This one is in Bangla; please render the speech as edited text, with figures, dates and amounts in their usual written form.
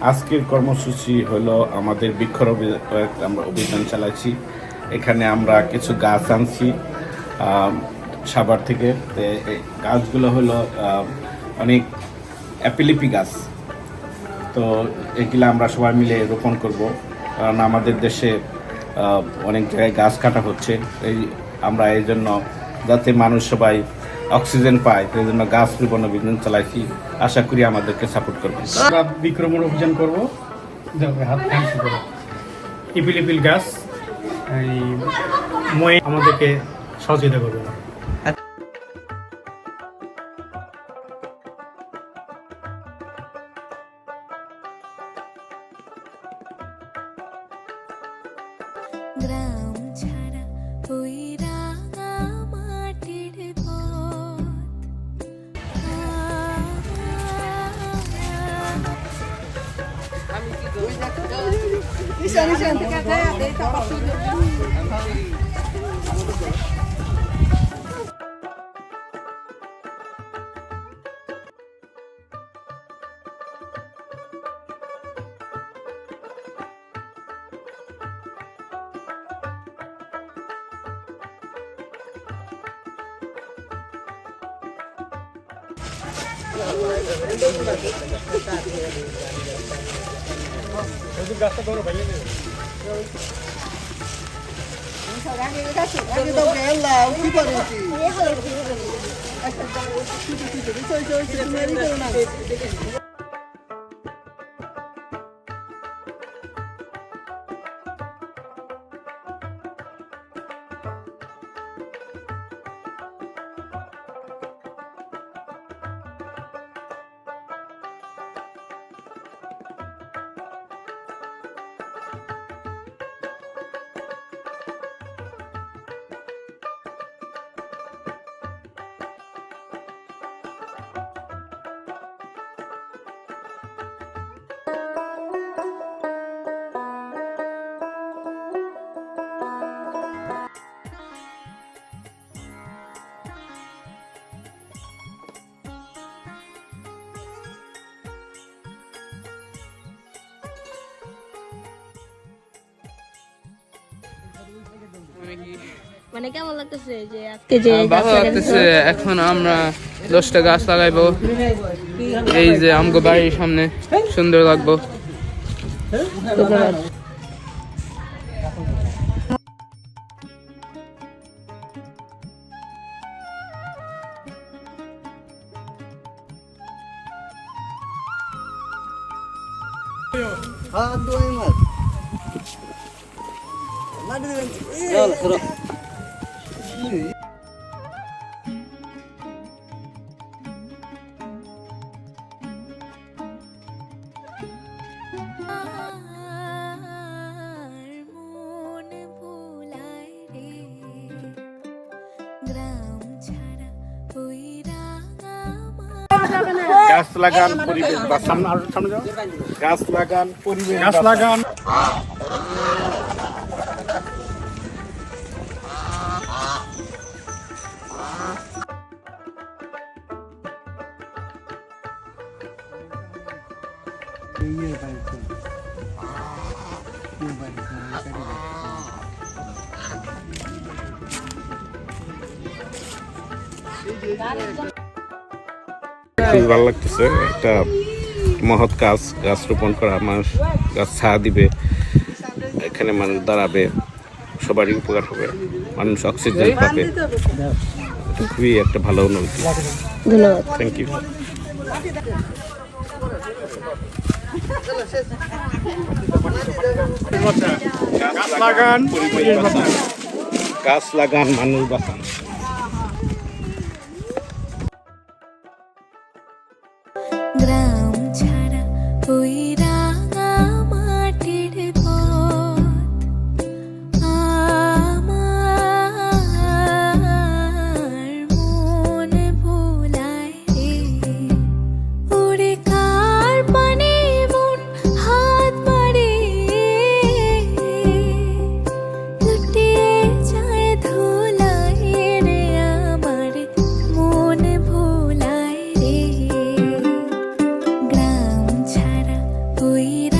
আজকের কর্মসূচি হলো আমাদের বৃক্ষরোপণ আমরা অভিযান চালাচ্ছি। এখানে আমরা কিছু গাছ আনছি সাভার থেকে। এই গাছগুলো হলো অনেক অ্যাপিলিপি গাছ। তো এগুলো আমরা সবাই মিলে রোপণ করব, কারণ আমাদের দেশে অনেক জায়গায় গাছ কাটা হচ্ছে। আমরা এই জন্য যাতে মানুষ সবাই অক্সিজেন পায়, সেই জন্য গাছ রোপণ অভিযান চালাইছি। আশা করি আমাদেরকে সাপোর্ট করবেন। আমরা বৃক্ষরোপণ অভিযান করবো, হাত ইপিলিপিল গাছ আমাদেরকে সহযোগিতা করবে। গ্রাম ছাড়া ওই রাঙা মাটির পথ মানে কেমন লাগতেছে যে আজকে যে ভালো লাগতেছে। এখন আমরা 10টা গাছ লাগাইবো, এই যে আমগো বাড়ির সামনে, সুন্দর লাগবো। মন ভুলায় রে গ্রাম ছাড়া ওই রাঙা গাছ লাগান, পরিবেশ বাঁচান। গাছ লাগান, পরিবেশ গাছ লাগান। খুবই ভালো লাগতেছে। একটা মহৎ কাজ, গাছ রোপণ করা। মানুষ গাছ ছায়া দিবে, এখানে মানুষ দাঁড়াবে, সবারই উপকার হবে, মানুষ অক্সিজেন পাবে। খুবই একটা ভালো অনুভূতি। ধন্যবাদ। Thank you. গাছ লাগান, পরিবেশ বাঁচান। গাছ লাগান, মানুষ বাঁচান। গ্রাম ছাড়া ওই রাঙা মাটির পথ আমার মন ভুলায় রে ওরে কার পানে মন হাত মারে লুটিয়ে যায় ধুলায় রে আমার মন ভুলায় রে গ্রাম ছাড়া কইরা